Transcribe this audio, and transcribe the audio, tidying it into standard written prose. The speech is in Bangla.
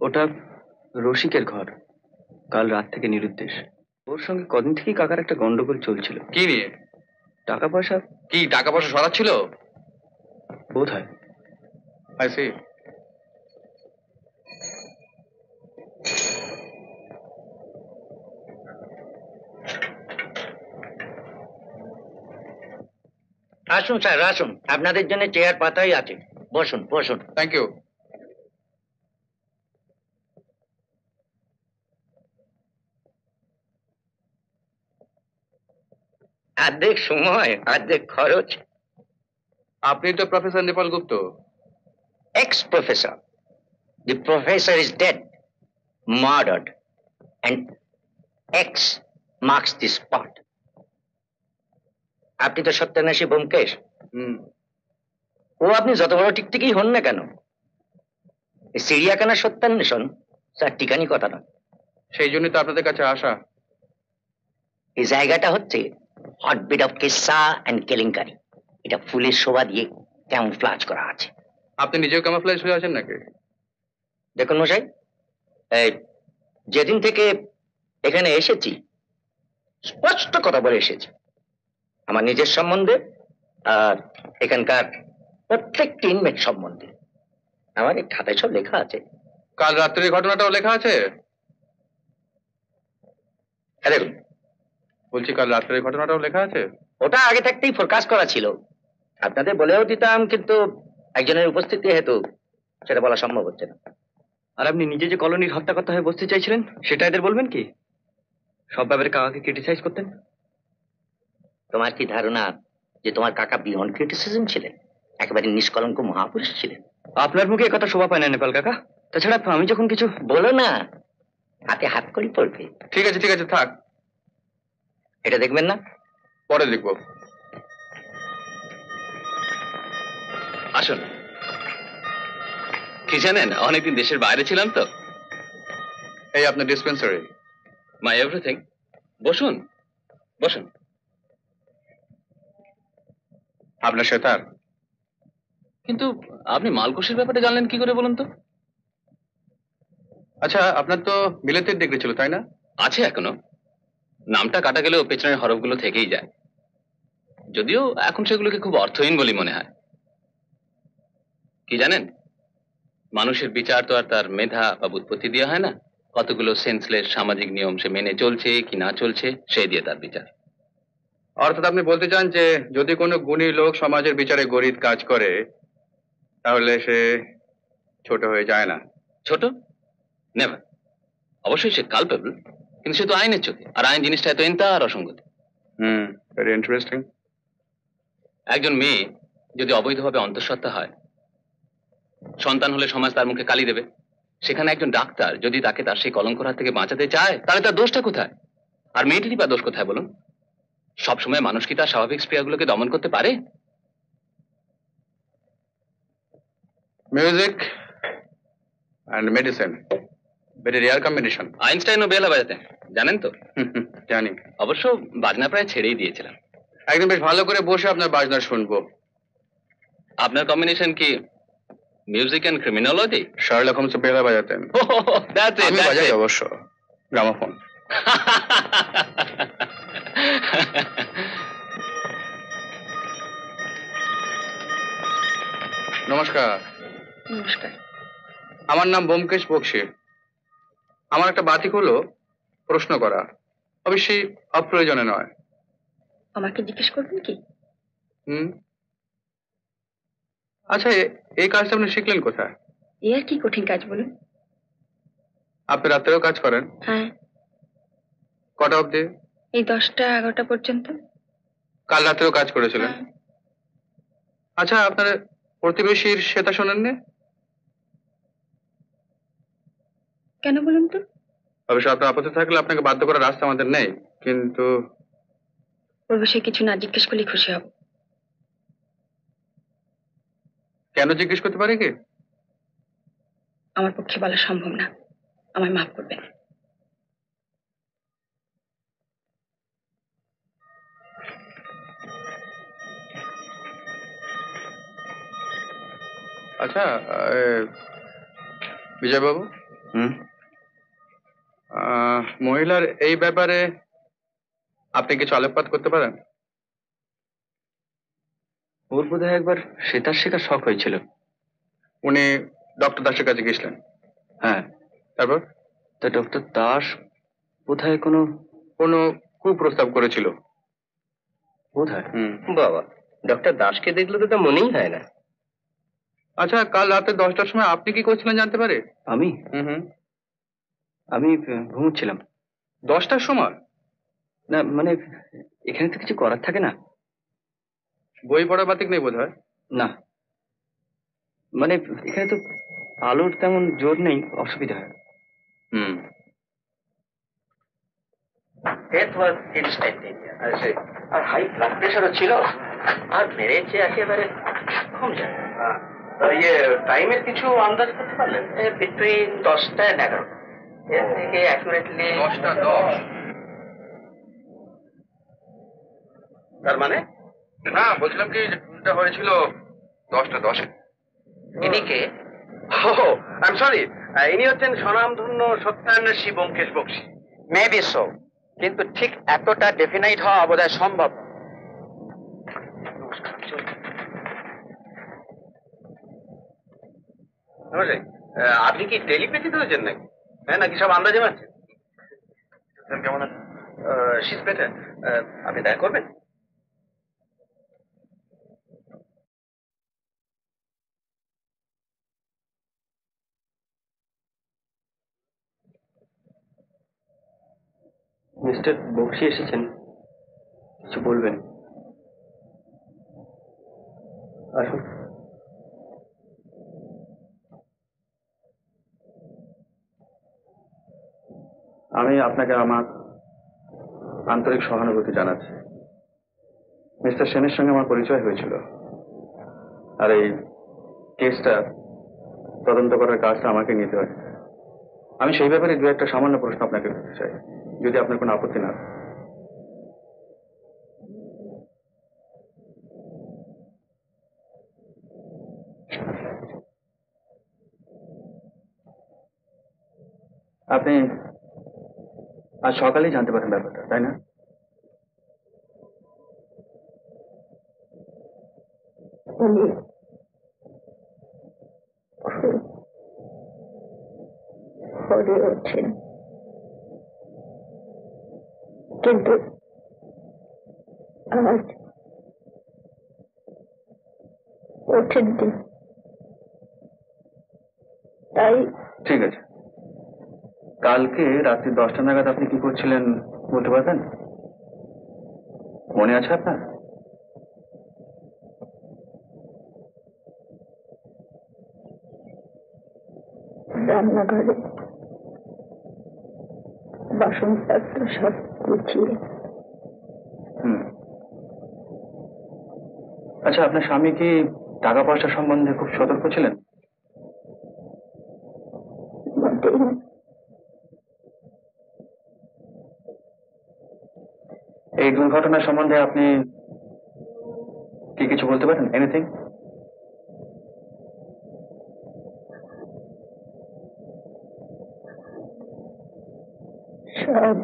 ওটা রসিকের ঘর। কাল রাত থেকে নিরুদ্দেশ। ওর সঙ্গে কদিন থেকেই কাকার একটা গন্ডগোল চলছিল। কি নিয়ে? টাকা পয়সা। কি টাকা পয়সা সরাচ্ছিল? বোধ হয়। I C. আসুন স্যার, আসুন, আপনাদের জন্য চেয়ার পাতাই আছে, বসুন বসুন। Thank you. অর্ধেক সময় অর্ধেক খরচ। আপনি তো professor Nepal Gupta. Ex professor. The professor is dead, murdered, and X marks the spot. আপনি তো সত্যান্বেষী ব্যোমকেশ। ও আপনি যত বড় টিকটিকি হন না কেন, চিড়িয়াখানার সত্যান্বেষণ স্যার টিকানি কথা নয়। সেই জন্যই তো আপনাদের কাছে আসা। এই জায়গাটা হচ্ছে হটবেড অফ কেসা এন্ড কেলেঙ্কারি। এটা ফুলের শোভা দিয়ে ক্যামোফ্লাজ করা আছে। আপনি নিজেও ক্যামোফ্লেজ হয়ে আছেন নাকি? দেখুন মশাই, এই যেদিন থেকে এখানে এসেছি স্পষ্ট কথা বলে এসেছি আমার নিজের সম্বন্ধে আর এখানকার প্রত্যেকটি ইনমেট সম্বন্ধে। আমার এই খাতায় সব লেখা আছে। কাল রাত্রের ঘটনাটাও লেখা আছে? হ্যাঁ দেখুন, বলছি কাল রাত্রের ঘটনাটাও লেখা আছে? ওটা আগে থাকতেই ফোরকাস্ট করা ছিল, আপনাদের বলেও দিতাম, কিন্তু একজনের উপস্থিতি হেতু সেটা বলা সম্ভব হচ্ছে না। আর আপনি নিজে যে কলোনির হত্যাকর্তা হয়ে বসতে চাইছিলেন সেটা এদের বলবেন কি? সব ব্যাপারে কাকাকে ক্রিটিসাইজ করতেন। তোমার কি ধারণা যে তোমার কাকা বিয়ন্ড ক্রিটিসিজম ছিলেন, একেবারে নিষ্কলঙ্ক মহাপুরুষ ছিলেন? আপনার মুখে কথা শোভা পায় না নেপাল কাকা। তাছাড়া আমি যখন কিছু বলো না, হাতে হাত করি পড়বে। ঠিক আছে ঠিক আছে, থাক। এটা দেখবেন না? পরে দেখব। আসুন। কি জানেন, অনেকদিন দেশের বাইরে ছিলাম তো। এই আপনার ডিসপেন্সারি। মাই এভরিথিং। বসুন বসুন। আপনার সেতার। কিন্তু আপনি মালকোষের ব্যাপারে জানলেন কি করে বলুন তো? আচ্ছা, আপনার তো বিলেতের ডিগ্রি ছিল তাই না? আছে এখনো। নামটা কাটা গেলেও পেছনের হরফগুলো থেকেই যায়, যদিও এখন সেগুলোকে খুব অর্থহীন বলে মনে হয়। কি জানেন, মানুষের বিচার তো আর তার মেধা বা বুৎপত্তি দিয়ে হয় না। কতগুলো সেন্সলেস সামাজিক নিয়ম সে মেনে চলছে কি না চলছে সেই দিয়ে তার বিচার। অর্থাৎ আপনি বলতে চান যে যদি কোনো গুণী লোক সমাজের বিচারে গরিব কাজ করে তাহলে সে ছোট হয়ে যায় না? ছোট? নেভার। অবশ্যই সে কালপেবল, কিন্তু সে তো আইনের চোখে, আর আইন জিনিসটা এত এন্তা আর অসঙ্গতি। Very interesting. একজন মেয়ে যদি অবৈধভাবে অন্তঃসত্ত্বা হয়, সন্তান হলে সমাজ তার মুখে কালি দেবে। সেখানে একজন ডাক্তার যদি তাকে তার সেই কলঙ্কর হাত থেকে বাঁচাতে চায়, তাহলে তার দোষটা কোথায়? আর মেয়েটিরই বা দোষ কোথায় বলুন? সবসময় মানুষ কি তার স্বাভাবিক স্প্রিয়াগুলোকে দমন করতে পারে? Music and medicine, very rare combination. আইনস্টাইনও বেলা বাজাতেন, জানেন তো? জানি। অবশ্য বাজনা প্রায় ছেড়েই দিয়েছিলাম। একদিন বেশ ভালো করে বসে আপনার বাজনা শুনবো। আপনার কম্বিনেশন কি music and criminology? Sherlock Holmes বেলা বাজাতেন। আমি বাজাই অবশ্য, গ্রামোফোন। নমস্কার। নমস্কার। আমার নাম ব্যোমকেশ বক্সী। আমার একটা বাতিক হলো প্রশ্ন করা, অবশ্যই অপ্রয়োজনে নয়। আমাকে জিজ্ঞেস করবেন কি? আচ্ছা, এই কাজটা আপনি শিখলেন কোথায়? এ আর কি কঠিন কাজ বলুন? আপনি রাত্রেও কাজ করেন? হ্যাঁ। কটা অবধি? এই 10টা 11টা পর্যন্ত। কাল রাত্রেও কাজ করেছিলেন? হ্যাঁ। আচ্ছা, আপনার প্রতিবেশীর সেটা শোনেননি? কেন বলুন তো? অবশ্য আপনার আপত্তি থাকলে আপনাকে বাধ্য করার রাস্তা আমাদের নেই, কিন্তু ওর বিষয়ে কিছু না জিজ্ঞেস করলে খুশি হব। কেন জিজ্ঞেস করতে পারি কি? আমার পক্ষে বলা সম্ভব না, আমায় মাফ করবেন। আচ্ছা, বিজয় বাবু, হুম? মহিলার এই ব্যাপারে আপনি কিছু আলোকপাত করতে পারেন? ওর বোধহয় একবার সেতার শেখার শখ হয়েছিল। উনি ডক্টর দাসের কাছে গেছিলেন, হ্যাঁ, তারপর তা ডক্টর দাস বোধহয় কোনো কোনো কুপ্রস্তাব করেছিল। বোধহয় বাবা, ডক্টর দাসকে দেখলে তো তা মনেই হয় না। আচ্ছা, কাল রাতে 10টার সময় আপনি কি করছিলেন জানতে পারে? আমি হুম। আমি ঘুমোচ্ছিলাম। 10টার সময়? না মানে এখানে তো কিছু করার থাকে না। বই পড়া বাতিক নেই বোধ হয়। না মানে এখানে তো আলোর তেমন জোর নেই, অসুবিধা হয়। হুম। Death was instantaneous. আর হাই ব্লাড প্রেশারও ছিল, আর মেরেছে একেবারে কম যায়। ইয়ে টাইমের কিছু আন্দাজ করতে পারলেন? বিটুইন 10টা and 11টা, এর থেকে অ্যাকুরেটলি 10টা 10? তার মানে না, বলছিলাম কি এটা হয়েছিল 10টা 10-এ। ইনি কে? ও আই এম সরি, ইনি হচ্ছেন স্বনামধন্য সত্যান্বেষী ব্যোমকেশ বক্সী। মেবি সো, কিন্তু ঠিক এতটা ডেফিনাইট হওয়া বোধহয় সম্ভব না। নমস্কার, আপনি কি টেলিপ্যাথি ধরেছেন নাকি? হ্যাঁ, নাকি সব আন্দাজে মারছেন? কেমন আছেন? She is better. আপনি দেখা করবেন? মিস্টার বক্সি এসেছেন, কিছু বলবেন? আসুন। আমি আপনাকে আমার আন্তরিক সহানুভূতি জানাচ্ছি। মিস্টার সেনের সঙ্গে আমার পরিচয় হয়েছিল, আর এই কেসটা তদন্ত করার কাজটা আমাকে নিতে হয়। আমি সেই ব্যাপারে দু একটা সামান্য প্রশ্ন আপনাকে করতে চাই, যদি আপনার কোনো আপত্তি না থাকে। আপনি আজ সকালেই জানতে পারেন ব্যাপারটা, তাই না? উনি হরে ওঠেন, কিন্তু আজ ওঠেননি, তাই ঠিক আছে। কালকে রাত্রি 10টা নাগাদ আপনি কি করছিলেন বলতে পারবেন? মনে আছে আপনার? রান্নাঘরে বাসনপত্র সব গুছিয়ে। হুম। আচ্ছা, আপনার স্বামী কি টাকা পয়সা সম্বন্ধে খুব সতর্ক ছিলেন? মোটেই না। এই দুর্ঘটনা সম্বন্ধে আপনি কি কিছু বলতে পারেন? এনিথিং? সব